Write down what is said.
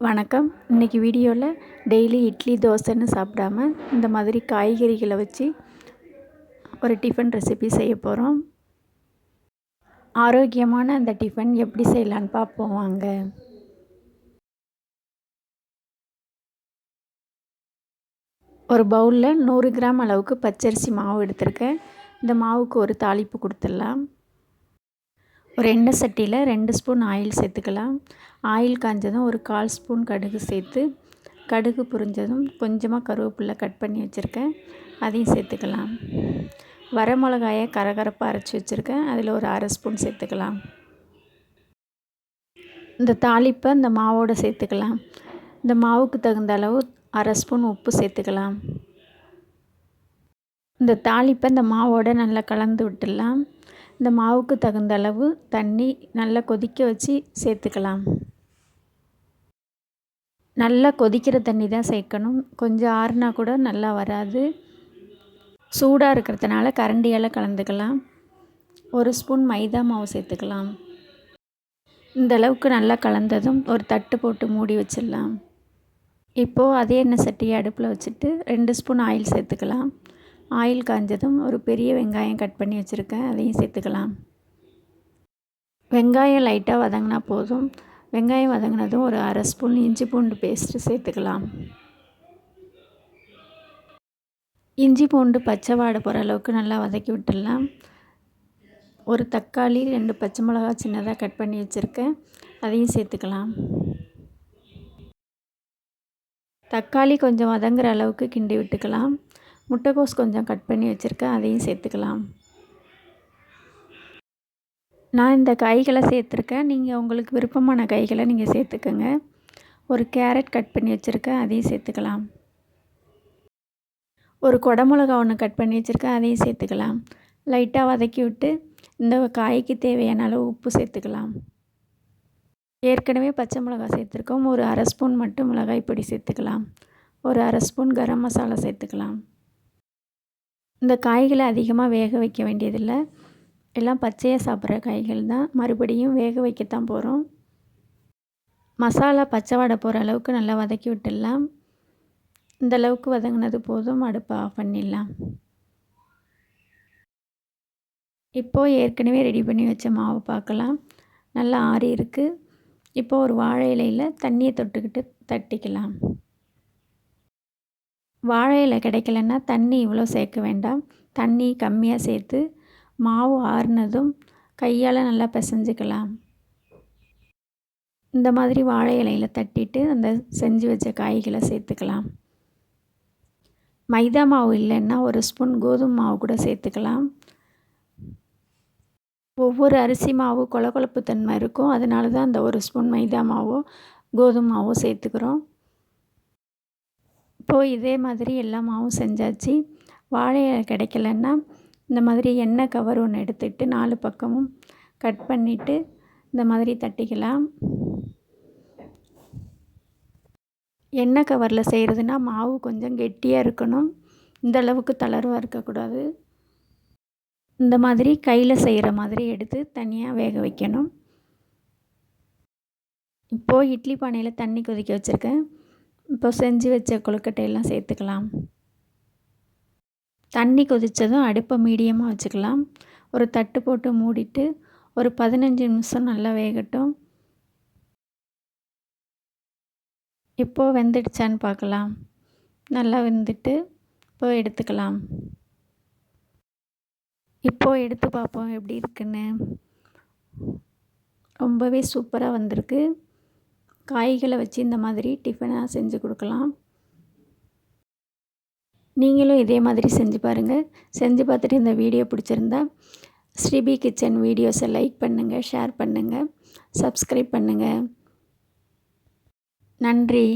வணக்கம். இன்றைக்கி வீடியோவில் டெய்லி இட்லி தோசைன்னு சாப்பிடாம இந்த மாதிரி காய்கறிகளை வச்சு ஒரு டிஃபன் ரெசிபி செய்ய போகிறோம். ஆரோக்கியமான அந்த டிஃபன் எப்படி செய்யலான்னு பார்ப்போம் வாங்க. ஒரு பவுலில் 100 கிராம் அளவுக்கு பச்சரிசி மாவு எடுத்திருக்கேன். இந்த மாவுக்கு ஒரு தாளிப்பு கொடுத்துடலாம். ஒரு எண்ணெய் சட்டியில் 2 ஸ்பூன் ஆயில் சேர்த்துக்கலாம். ஆயில் காஞ்சதும் ஒரு 1/4 ஸ்பூன் கடுகு சேர்த்து, கடுகு பொரிஞ்சதும் கொஞ்சமாக கருவேப்பிலை கட் பண்ணி வச்சுருக்கேன், அதையும் சேர்த்துக்கலாம். வரமிளகாயை கரகரப்பாக அரைச்சி வச்சுருக்கேன், அதில் ஒரு 1/2 ஸ்பூன் சேர்த்துக்கலாம். இந்த தாளிப்பை இந்த மாவோடு சேர்த்துக்கலாம். இந்த மாவுக்கு தகுந்த அளவு 1/2 ஸ்பூன் உப்பு சேர்த்துக்கலாம். இந்த தாளிப்பை இந்த மாவோடு நல்லா கலந்து விட்டுடலாம். இந்த மாவுக்கு தகுந்த அளவு தண்ணி நல்லா கொதிக்க வச்சு சேர்த்துக்கலாம். நல்லா கொதிக்கிற தண்ணி தான் சேர்க்கணும். கொஞ்சம் ஆறுனா கூட நல்லா வராது. சூடாக இருக்கிறதுனால கரண்டியால் கலந்துக்கலாம். 1 ஸ்பூன் மைதா மாவு சேர்த்துக்கலாம். இந்த அளவுக்கு நல்லா கலந்ததும் ஒரு தட்டு போட்டு மூடி வச்சிடலாம். இப்போது அதே எண்ணெய் சட்டியை அடுப்பில் வச்சுட்டு 2 ஸ்பூன் ஆயில் சேர்த்துக்கலாம். ஆயில் காஞ்சதும் ஒரு பெரிய வெங்காயம் கட் பண்ணி வச்சுருக்கேன், அதையும் சேர்த்துக்கலாம். வெங்காயம் லைட்டாக வதங்கினா போதும். வெங்காயம் வதங்கினதும் ஒரு 1/2 ஸ்பூன் இஞ்சி பூண்டு பேஸ்ட்டு சேர்த்துக்கலாம். இஞ்சி பூண்டு பச்சை வாடை போகிற அளவுக்கு நல்லா வதக்கி விட்டுடலாம். ஒரு தக்காளி, 2 பச்சை மிளகா சின்னதாக கட் பண்ணி வச்சுருக்கேன், அதையும் சேர்த்துக்கலாம். தக்காளி கொஞ்சம் வதங்குற அளவுக்கு கிண்டி விட்டுக்கலாம். முட்டைக்கோஸ் கொஞ்சம் கட் பண்ணி வச்சுருக்கேன், அதையும் சேர்த்துக்கலாம். நான் இந்த காய்களை சேர்த்துருக்கேன், நீங்கள் உங்களுக்கு விருப்பமான காய்களை நீங்கள் சேர்த்துக்கோங்க. ஒரு கேரட் கட் பண்ணி வச்சுருக்கேன், அதையும் சேர்த்துக்கலாம். ஒரு குடமிளகா ஒன்று கட் பண்ணி வச்சுருக்கேன், அதையும் சேர்த்துக்கலாம். லைட்டாக வதக்கி விட்டு இந்த காய்க்கு தேவையான அளவு உப்பு சேர்த்துக்கலாம். ஏற்கனவே பச்சை மிளகா சேர்த்துருக்கோம். ஒரு 1/2 ஸ்பூன் மட்டும் மிளகாய் பொடி சேர்த்துக்கலாம். ஒரு 1/2 ஸ்பூன் கரம் மசாலா சேர்த்துக்கலாம். இந்த காய்களை அதிகமாக வேக வைக்க வேண்டியதில்லை, எல்லாம் பச்சையாக சாப்பிட்ற காய்கள் தான், மறுபடியும் வேக வைக்கத்தான் போகிறோம். மசாலா பச்சை வாடை போகிற அளவுக்கு நல்லா வதக்கி விட்டுடலாம். இந்த அளவுக்கு வதங்கினது போதும், அடுப்பை ஆஃப் பண்ணிடலாம். இப்போது ஏற்கனவே ரெடி பண்ணி வச்ச மாவு பார்க்கலாம். நல்லா ஆறி இருக்குது. இப்போது ஒரு வாழை இலையில் தண்ணியை தொட்டுக்கிட்டு தட்டிக்கலாம். வாழை இலை கிடைக்கலன்னா தண்ணி இவ்வளோ சேர்க்க வேண்டாம், தண்ணி கம்மியாக சேர்த்து மாவு ஆறுனதும் கையால் நல்லா பிசைஞ்சிக்கலாம். இந்த மாதிரி வாழை இலையில் தட்டிட்டு அந்த செஞ்சு வச்ச காய்களை சேர்த்துக்கலாம். மைதா மாவு இல்லைன்னா 1 ஸ்பூன் கோதுமை மாவு கூட சேர்த்துக்கலாம். ஒவ்வொரு அரிசி மாவு கொழகொழப்பு தன்மை இருக்கும், அதனால தான் அந்த 1 ஸ்பூன் மைதா மாவோ கோதுமை மாவோ சேர்த்துக்கிறோம். இப்போது இதே மாதிரி எல்லா மாவும் செஞ்சாச்சு. வாழை இலை கிடைக்கலன்னா இந்த மாதிரி எண்ணெய் கவர் ஒன்று எடுத்துகிட்டு 4 பக்கமும் கட் பண்ணிவிட்டு இந்த மாதிரி தட்டிக்கலாம். எண்ணெய் கவரில் செய்கிறதுனா மாவு கொஞ்சம் கெட்டியாக இருக்கணும், இந்த அளவுக்கு தளர்வாக இருக்கக்கூடாது. இந்த மாதிரி கையில் செய்கிற மாதிரி எடுத்து தனியாக வேக வைக்கணும். இப்போது இட்லி பானையில் தண்ணி கொதிக்க வச்சுருக்கேன். இப்போ செஞ்சு வச்ச கொழுக்கட்டையெல்லாம் சேர்த்துக்கலாம். தண்ணி கொதித்ததும் அடுப்பை மீடியமாக வச்சுக்கலாம். ஒரு தட்டு போட்டு மூடிட்டு ஒரு 15 நிமிஷம் நல்லா வேகட்டும். இப்போது வெந்துடுச்சான்னு பார்க்கலாம். நல்லா வெந்துட்டு இப்போ எடுத்துக்கலாம். இப்போது எடுத்து பார்ப்போம் எப்படி இருக்குன்னு. ரொம்பவே சூப்பராக வந்திருக்கு. காய்களை வச்சு இந்த மாதிரி டிஃபனாக செஞ்சு கொடுக்கலாம். நீங்களும் இதே மாதிரி செஞ்சு பாருங்கள். செஞ்சு பார்த்துட்டு இந்த வீடியோ பிடிச்சிருந்தா ஸ்ரீபி கிச்சன் வீடியோஸை லைக் பண்ணுங்கள், ஷேர் பண்ணுங்கள், சப்ஸ்கிரைப் பண்ணுங்கள். நன்றி.